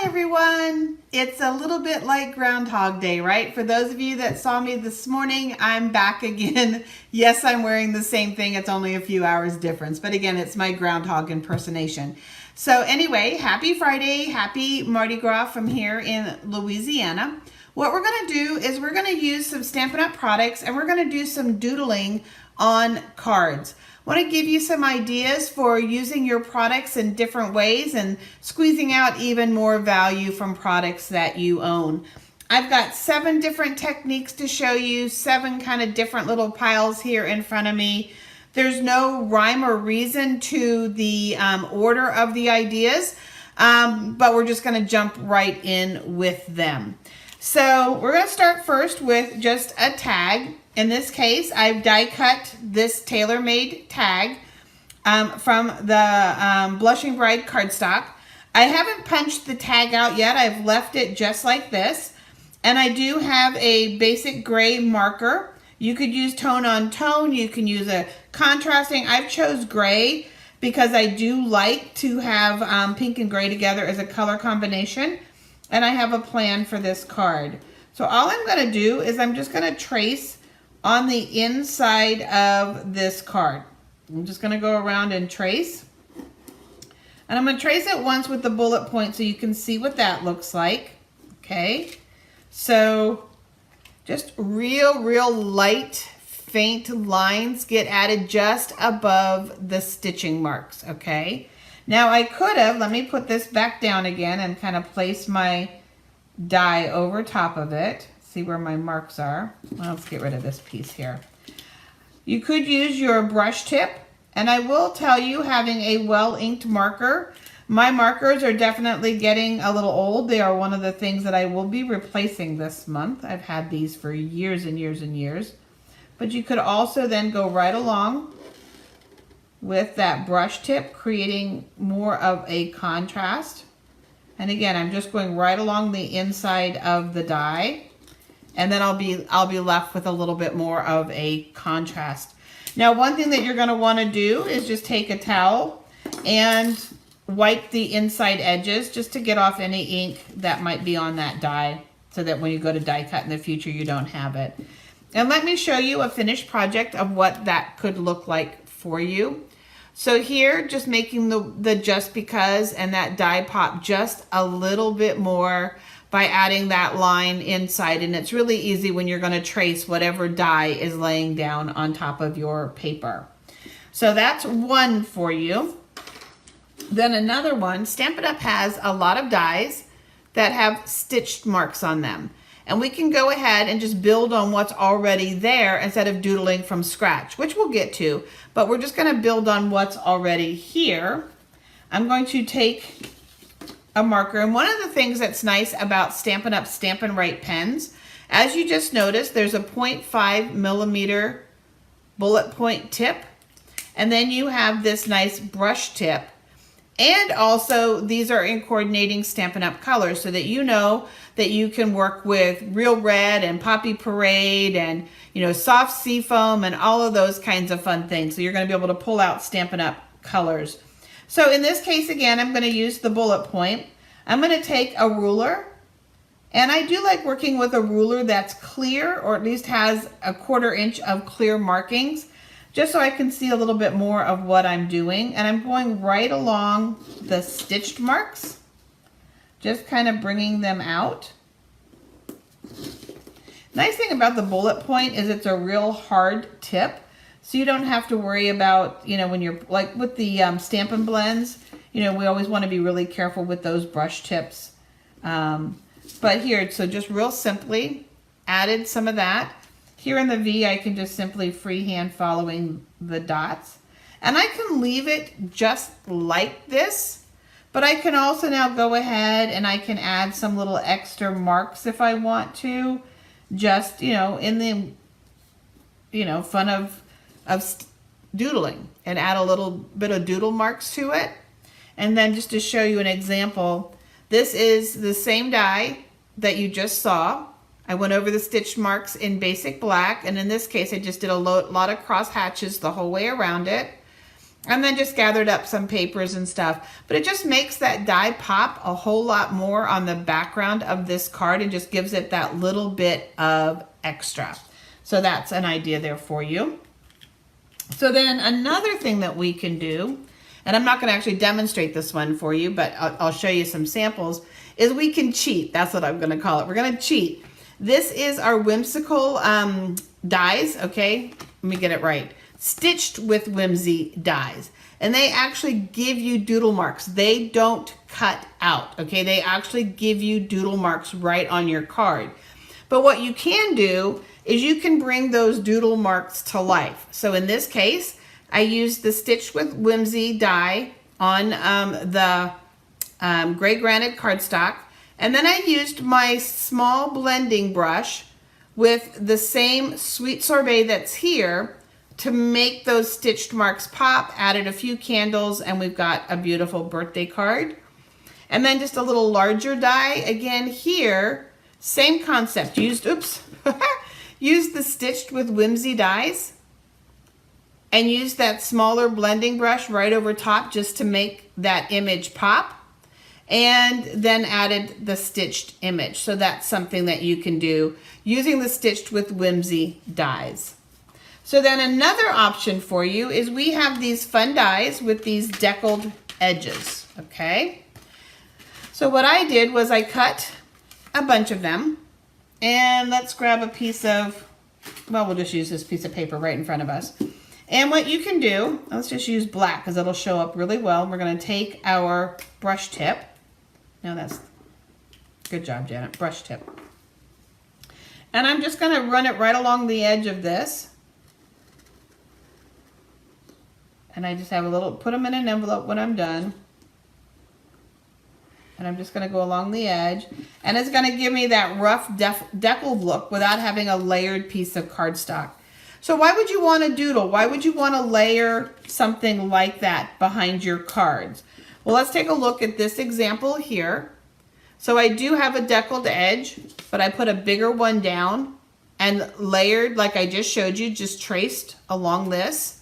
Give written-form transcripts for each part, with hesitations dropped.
Hi everyone! It's a little bit like Groundhog Day, right? For those of you that saw me this morning, I'm back again. Yes, I'm wearing the same thing. It's only a few hours difference, but again, it's my groundhog impersonation. So anyway, happy Friday, happy Mardi Gras from here in Louisiana. What we're going to do is we're going to use some Stampin' Up! Products and we're going to do some doodling on cards. I want to give you some ideas for using your products in different ways and squeezing out even more value from products that you own. I've got 7 different techniques to show you, 7 kind of different little piles here in front of me. There's no rhyme or reason to the order of the ideas, but we're just going to jump right in with them. So we're going to start first with just a tag. In this case, I've die cut this tailor-made tag from the Blushing Bride cardstock. I haven't punched the tag out yet. I've left it just like this. And I do have a basic gray marker. You could use tone on tone. You can use a contrasting. I've chose gray because I do like to have pink and gray together as a color combination. And I have a plan for this card. So all I'm going to do is I'm just going to trace on the inside of this card. I'm just going to go around and trace. And I'm going to trace it once with the bullet point so you can see what that looks like. Okay. So just real light, faint lines get added just above the stitching marks. Okay. Now I could have, let me put this back down again and kind of place my die over top of it. See where my marks are. Well, let's get rid of this piece here. You could use your brush tip, and I will tell you, having a well-inked marker, my markers are definitely getting a little old. They are one of the things that I will be replacing this month. I've had these for years and years and years. But you could also then go right along with that brush tip, creating more of a contrast. And again, I'm just going right along the inside of the die. And then I'll be left with a little bit more of a contrast. Now, one thing that you're going to want to do is just take a towel and wipe the inside edges just to get off any ink that might be on that die, so that when you go to die cut in the future, you don't have it. And let me show you a finished project of what that could look like for you. So here, just making the just because and that die pop just a little bit more by adding that line inside. And it's really easy when you're going to trace whatever die is laying down on top of your paper. So that's one for you. Then another one, Stampin' Up! Has a lot of dies that have stitched marks on them. And we can go ahead and just build on what's already there instead of doodling from scratch, which we'll get to. But we're just going to build on what's already here. I'm going to take a marker. And one of the things that's nice about Stampin' Up! Stampin' Write pens, as you just noticed, there's a 0.5 millimeter bullet point tip. And then you have this nice brush tip. And also, these are in coordinating Stampin' Up! Colors so that you know that you can work with Real Red and Poppy Parade and, you know, soft seafoam and all of those kinds of fun things. So you're going to be able to pull out Stampin' Up! Colors. So in this case, again, I'm going to use the bullet point. I'm going to take a ruler. And I do like working with a ruler that's clear, or at least has a 1/4 inch of clear markings, just so I can see a little bit more of what I'm doing. And I'm going right along the stitched marks, just kind of bringing them out. Nice thing about the bullet point is it's a real hard tip, so you don't have to worry about, you know, when you're like with the Stampin' Blends, you know, we always want to be really careful with those brush tips. But here, so just real simply added some of that. Here in the V, I can just simply freehand following the dots. And I can leave it just like this, but I can also now go ahead and I can add some little extra marks if I want to, just, you know, in the, you know, fun of doodling, and add a little bit of doodle marks to it. And then just to show you an example, this is the same die that you just saw. I went over the stitch marks in basic black, and in this case I just did a lot of cross hatches the whole way around it. and then just gathered up some papers and stuff. But it just makes that die pop a whole lot more on the background of this card and just gives it that little bit of extra. So that's an idea there for you. So then another thing that we can do, and I'm not going to actually demonstrate this one for you, but I'll show you some samples, is we can cheat. That's what I'm going to call it. We're going to cheat. This is our whimsical dies, okay? Let me get it right. Stitched with Whimsy dies. And they actually give you doodle marks. They don't cut out, okay? They actually give you doodle marks right on your card. But what you can do is you can bring those doodle marks to life. So in this case, I used the Stitched with Whimsy die on the gray granite cardstock. And then I used my small blending brush with the same Sweet Sorbet that's here to make those stitched marks pop, added a few candles, and we've got a beautiful birthday card. And then just a little larger die, again here, same concept, used the Stitched with Whimsy dies, and used that smaller blending brush right over top just to make that image pop, and then added the stitched image. So that's something that you can do using the Stitched with Whimsy dies. So then another option for you is we have these fun dies with these deckled edges, okay? So what I did was I cut a bunch of them, and let's grab a piece of, well, we'll just use this piece of paper right in front of us. And what you can do, let's just use black because it'll show up really well. We're going to take our brush tip. Now that's, good job, Janet, brush tip. And I'm just going to run it right along the edge of this. And I just have a little, put them in an envelope when I'm done. And I'm just going to go along the edge. And it's going to give me that rough deckled look without having a layered piece of cardstock. So why would you want to doodle? Why would you want to layer something like that behind your cards? Well, let's take a look at this example here. So I do have a deckled edge, but I put a bigger one down and layered like I just showed you, just traced along this.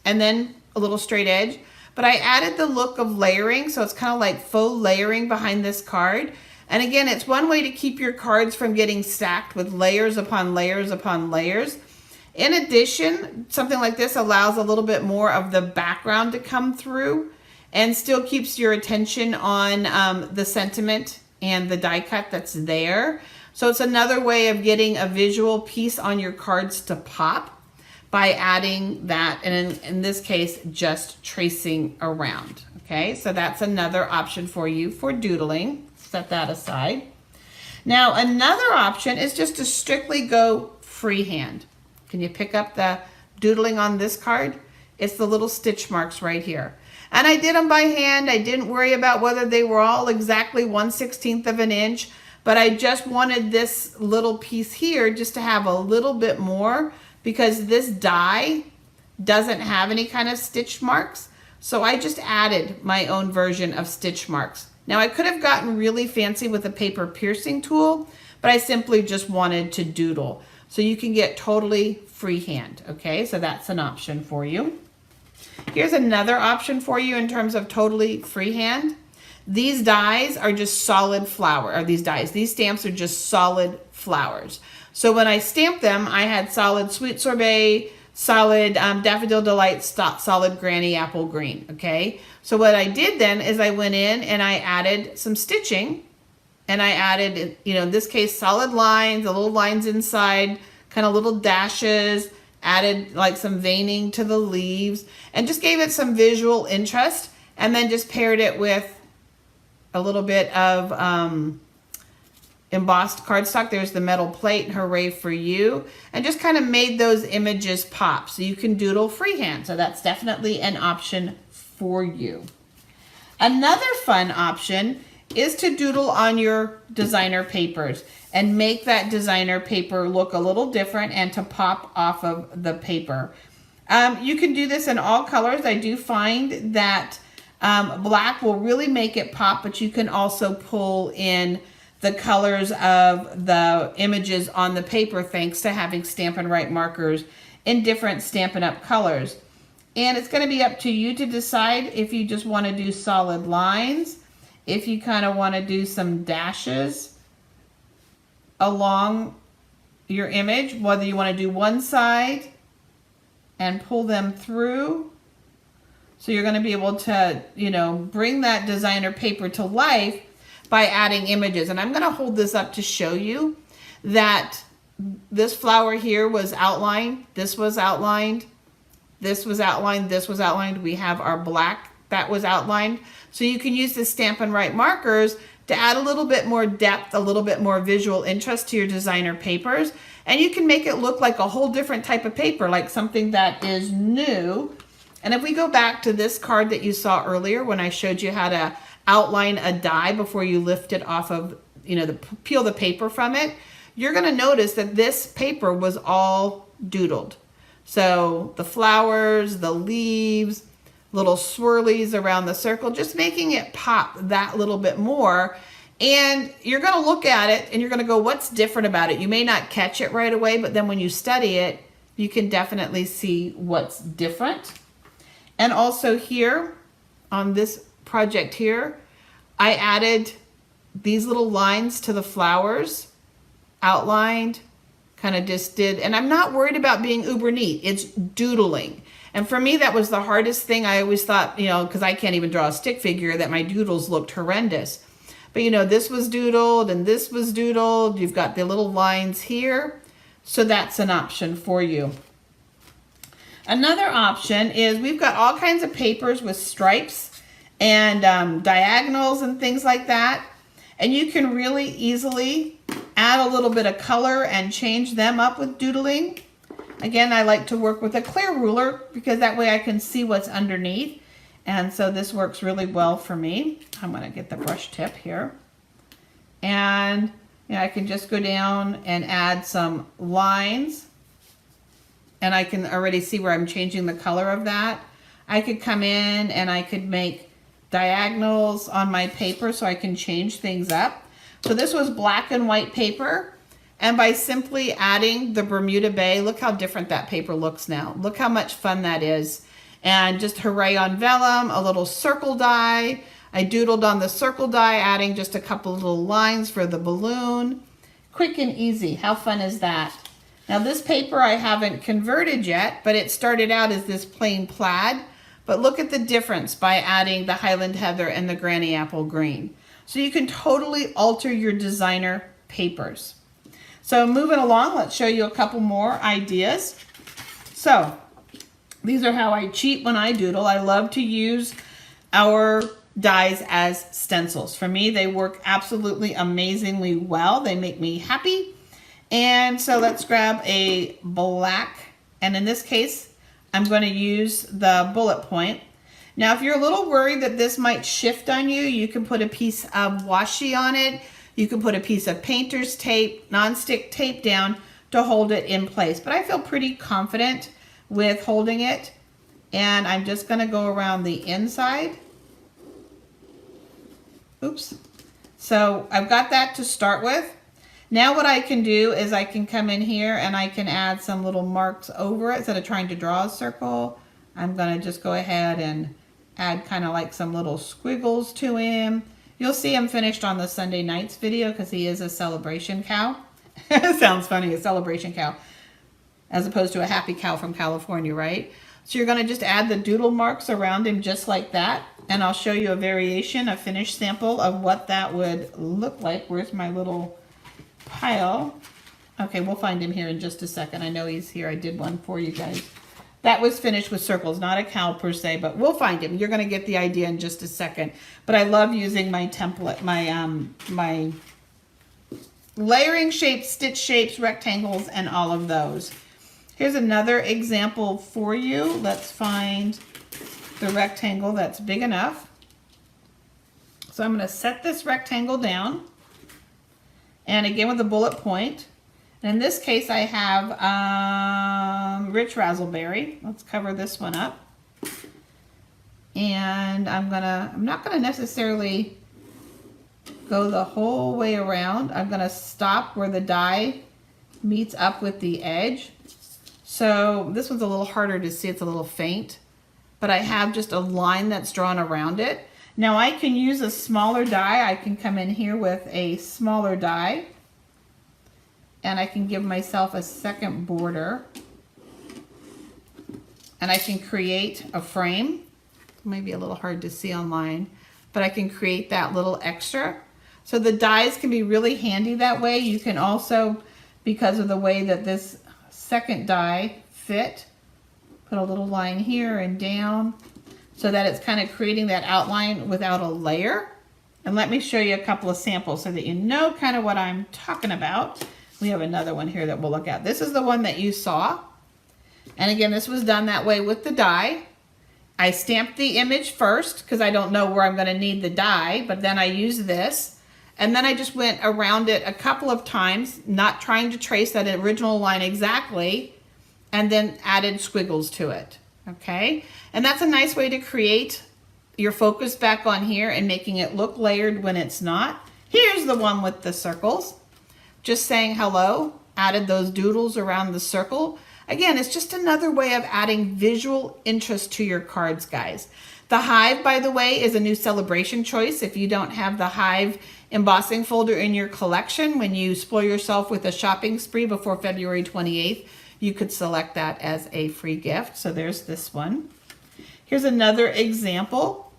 And then a little straight edge, but I added the look of layering, so it's kind of like faux layering behind this card. And again, it's one way to keep your cards from getting stacked with layers upon layers upon layers. In addition, something like this allows a little bit more of the background to come through and still keeps your attention on the sentiment and the die cut that's there. So it's another way of getting a visual piece on your cards to pop by adding that, and in this case, just tracing around, okay? So that's another option for you for doodling. Set that aside. Now, another option is just to strictly go freehand. Can you pick up the doodling on this card? It's the little stitch marks right here. And I did them by hand. I didn't worry about whether they were all exactly 1/16 of an inch, but I just wanted this little piece here just to have a little bit more, because this die doesn't have any kind of stitch marks. So I just added my own version of stitch marks. Now I could have gotten really fancy with a paper piercing tool, but I simply just wanted to doodle. So you can get totally freehand, okay? So that's an option for you. Here's another option for you in terms of totally freehand. These dies are just solid flower, or these stamps are just solid flowers. So when I stamped them, I had solid Sweet Sorbet, solid Daffodil Delight, solid Granny Apple Green, okay? So what I did then is I went in and I added some stitching, and I added, you know, in this case, solid lines, the little lines inside, kind of little dashes, added like some veining to the leaves, and just gave it some visual interest, and then just paired it with a little bit of embossed cardstock. There's the metal plate, hooray for you, and just kind of made those images pop. So you can doodle freehand. So that's definitely an option for you. Another fun option is to doodle on your designer papers and make that designer paper look a little different and to pop off of the paper. You can do this in all colors. I do find that black will really make it pop, but you can also pull in the colors of the images on the paper thanks to having Stampin Write markers in different Stampin' Up! Colors. And it's going to be up to you to decide if you just want to do solid lines, if you kind of want to do some dashes along your image, whether you want to do one side and pull them through. So you're going to be able to, you know, bring that designer paper to life by adding images. And I'm going to hold this up to show you that this flower here was outlined, this was outlined, this was outlined, this was outlined. We have our black that was outlined. So you can use the Stampin Write markers to add a little bit more depth, a little bit more visual interest to your designer papers. And you can make it look like a whole different type of paper, like something that is new. And if we go back to this card that you saw earlier when I showed you how to outline a die before you lift it off of, you know, peel the paper from it, you're going to notice that this paper was all doodled. So the flowers, the leaves, little swirlies around the circle, just making it pop that little bit more. And you're going to look at it and you're going to go, what's different about it? You may not catch it right away, but then when you study it, you can definitely see what's different. And also here on this project here, I added these little lines to the flowers, outlined, kind of just did, and I'm not worried about being uber neat. It's doodling. And for me, that was the hardest thing. I always thought, you know, because I can't even draw a stick figure, that my doodles looked horrendous. But you know, this was doodled and this was doodled. You've got the little lines here. So that's an option for you. Another option is we've got all kinds of papers with stripes and diagonals and things like that. And you can really easily add a little bit of color and change them up with doodling. Again, I like to work with a clear ruler because that way I can see what's underneath. And so this works really well for me. I'm going to get the brush tip here. And you know, I can just go down and add some lines. And I can already see where I'm changing the color of that. I could come in and I could make diagonals on my paper so I can change things up. So this was black and white paper. And by simply adding the Bermuda Bay, look how different that paper looks now. Look how much fun that is. And just hooray on vellum, a little circle die. I doodled on the circle die, adding just a couple little lines for the balloon. Quick and easy. How fun is that? Now this paper I haven't converted yet, but it started out as this plain plaid. But look at the difference by adding the Highland Heather and the Granny Apple Green. So you can totally alter your designer papers. So moving along, let's show you a couple more ideas. So these are how I cheat when I doodle. I love to use our dies as stencils. For me, they work absolutely amazingly well. They make me happy. And so let's grab a black, and in this case, I'm going to use the bullet point. Now, if you're a little worried that this might shift on you, you can put a piece of washi on it. You can put a piece of painter's tape, nonstick tape down to hold it in place. But I feel pretty confident with holding it. And I'm just going to go around the inside. Oops. So I've got that to start with. Now what I can do is I can come in here and I can add some little marks over it. Instead of trying to draw a circle, I'm going to just go ahead and add kind of like some little squiggles to him. You'll see him finished on the Sunday nights video because he is a celebration cow. It sounds funny, a celebration cow, as opposed to a happy cow from California, right? So you're going to just add the doodle marks around him just like that. And I'll show you a variation, a finished sample of what that would look like. Where's my little pile? Okay, we'll find him here in just a second. I know he's here. I did one for you guys. That was finished with circles, not a cow per se, but we'll find him. You're going to get the idea in just a second. But I love using my template, my layering shapes, stitch shapes, rectangles, and all of those. Here's another example for you. Let's find the rectangle that's big enough. So I'm going to set this rectangle down. And again with a bullet point. And in this case I have rich razzleberry. Let's cover this one up. And I'm not gonna necessarily go the whole way around. I'm gonna stop where the die meets up with the edge. So this one's a little harder to see, it's a little faint. but I have just a line that's drawn around it. Now I can use a smaller die. I can come in here with a smaller die, and I can give myself a second border, and I can create a frame. Maybe a little hard to see online, but I can create that little extra. So the dies can be really handy that way. You can also, because of the way that this second die fit, put a little line here and down so that it's kind of creating that outline without a layer. And let me show you a couple of samples so that you know kind of what I'm talking about. We have another one here that we'll look at. This is the one that you saw. And again, this was done that way with the die. I stamped the image first because I don't know where I'm going to need the die, but then I used this. And then I just went around it a couple of times, not trying to trace that original line exactly, and then added squiggles to it, okay? And that's a nice way to create your focus back on here and making it look layered when it's not. Here's the one with the circles. Just saying hello, added those doodles around the circle. Again, it's just another way of adding visual interest to your cards, guys. The Hive, by the way, is a new celebration choice. If you don't have the Hive embossing folder in your collection, when you spoil yourself with a shopping spree before February 28th, you could select that as a free gift. So there's this one. Here's another example.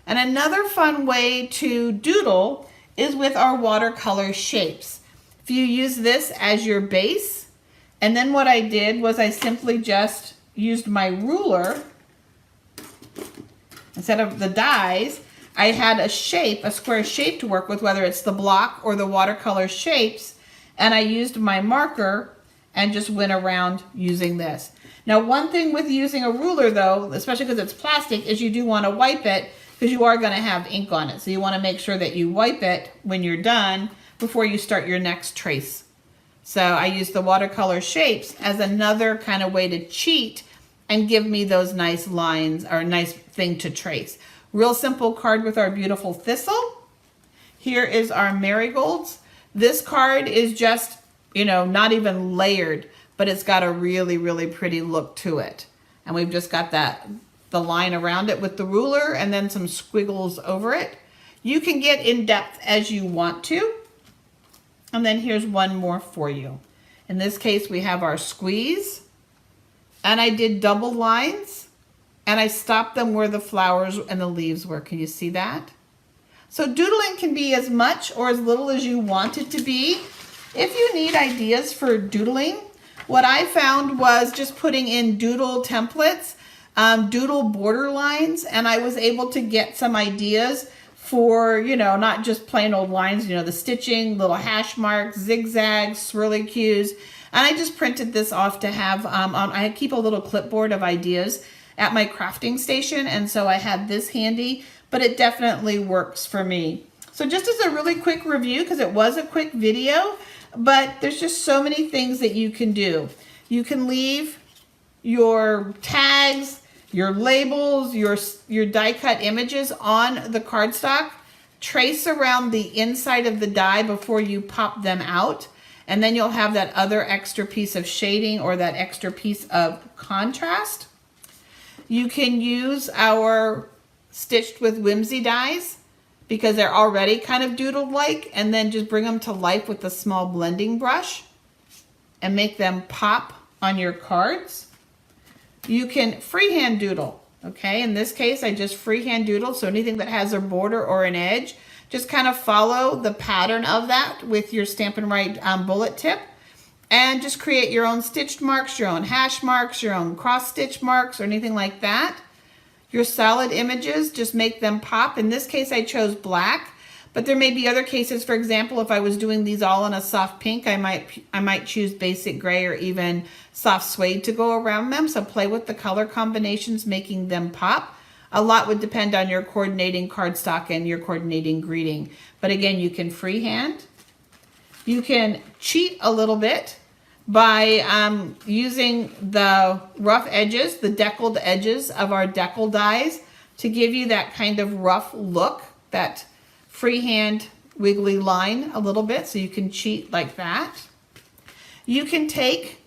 And another fun way to doodle is with our watercolor shapes. If you use this as your base, and then what I did was I simply just used my ruler. Instead of the dies, I had a shape, a square shape to work with, whether it's the block or the watercolor shapes, and I used my marker and just went around using this. Now, one thing with using a ruler though, especially because it's plastic, is you do want to wipe it because you are going to have ink on it. So you want to make sure that you wipe it when you're done before you start your next trace. So I use the watercolor shapes as another kind of way to cheat and give me those nice lines or a nice thing to trace. Real simple card with our beautiful thistle. Here is our marigolds. This card is just, you know, not even layered, but it's got a really, really pretty look to it. And we've just got the line around it with the ruler and then some squiggles over it. You can get in depth as you want to. And then here's one more for you. In this case, we have our squeeze. And I did double lines. And I stopped them where the flowers and the leaves were. Can you see that? So doodling can be as much or as little as you want it to be. If you need ideas for doodling, what I found was just putting in doodle templates, doodle border lines, and I was able to get some ideas for, you know, not just plain old lines, you know, the stitching, little hash marks, zigzags, swirly cues. And I just printed this off to have, I keep a little clipboard of ideas at my crafting station. And so I had this handy, but it definitely works for me. So just as a really quick review, because it was a quick video, but there's just so many things that you can do. You can leave your tags, your labels, your die cut images on the cardstock. Trace around the inside of the die before you pop them out. And then you'll have that other extra piece of shading or that extra piece of contrast. You can use our Stitched with Whimsy dies because they're already kind of doodle-like, and then just bring them to life with a small blending brush and make them pop on your cards. You can freehand doodle, okay? In this case, I just freehand doodle, so anything that has a border or an edge, just kind of follow the pattern of that with your Stampin' Write bullet tip, and just create your own stitched marks, your own hash marks, your own cross stitch marks, or anything like that. Your solid images, just make them pop. In this case, I chose black, but there may be other cases. For example, if I was doing these all in a soft pink, I might choose basic gray or even soft suede to go around them. So play with the color combinations, making them pop. A lot would depend on your coordinating cardstock and your coordinating greeting. But again, you can freehand. You can cheat a little bit by using the rough edges, the deckled edges of our decal dies to give you that kind of rough look, that freehand wiggly line a little bit, so you can cheat like that. You can take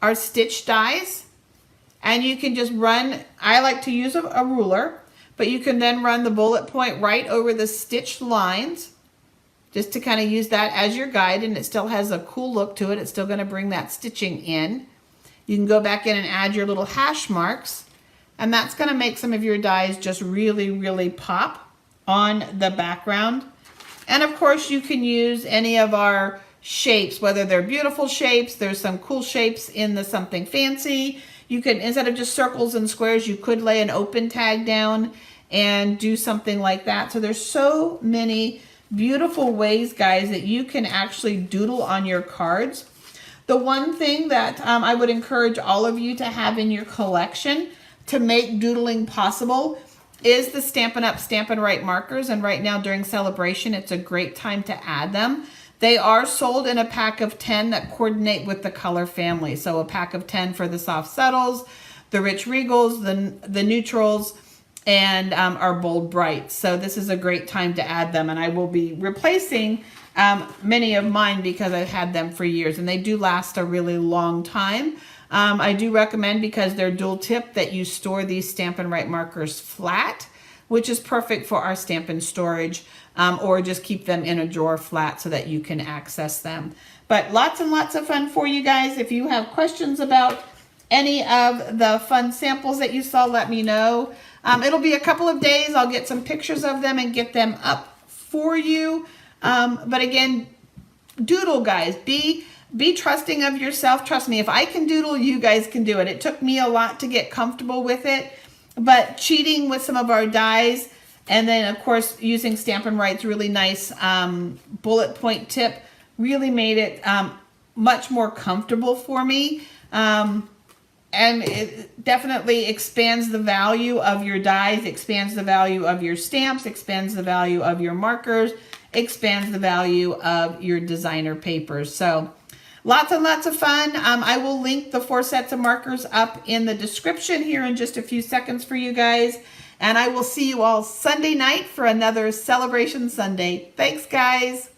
our stitch dies and you can just run, I like to use a ruler, but you can then run the bullet point right over the stitched lines, just to kind of use that as your guide, and it still has a cool look to it. It's still going to bring that stitching in. You can go back in and add your little hash marks, and that's going to make some of your dies just really, really pop on the background. And of course, you can use any of our shapes, whether they're beautiful shapes, there's some cool shapes in the something fancy. You could, instead of just circles and squares, you could lay an open tag down and do something like that. So there's so many beautiful ways, guys, that you can actually doodle on your cards. The one thing that I would encourage all of you to have in your collection to make doodling possible is the Stampin' Up! Stampin' Write Markers. And right now during celebration, it's a great time to add them. They are sold in a pack of 10 that coordinate with the color family. So a pack of 10 for the soft subtles, the rich regals, the neutrals, and our bold brights. So this is a great time to add them, and I will be replacing many of mine because I've had them for years, and they do last a really long time. I do recommend, because they're dual tip, that you store these Stampin' Write markers flat, which is perfect for our Stampin' storage, or just keep them in a drawer flat so that you can access them. But lots and lots of fun for you guys. If you have questions about any of the fun samples that you saw, let me know. It'll be a couple of days. I'll get some pictures of them and get them up for you. But again, doodle, guys. Be trusting of yourself. Trust me, if I can doodle, you guys can do it. It took me a lot to get comfortable with it, but cheating with some of our dies, and then of course using Stampin' Write's really nice bullet point tip really made it much more comfortable for me. And it definitely expands the value of your dies, expands the value of your stamps, expands the value of your markers, expands the value of your designer papers. So lots and lots of fun. I will link the 4 sets of markers up in the description here in just a few seconds for you guys. And I will see you all Sunday night for another Celebration Sunday. Thanks, guys.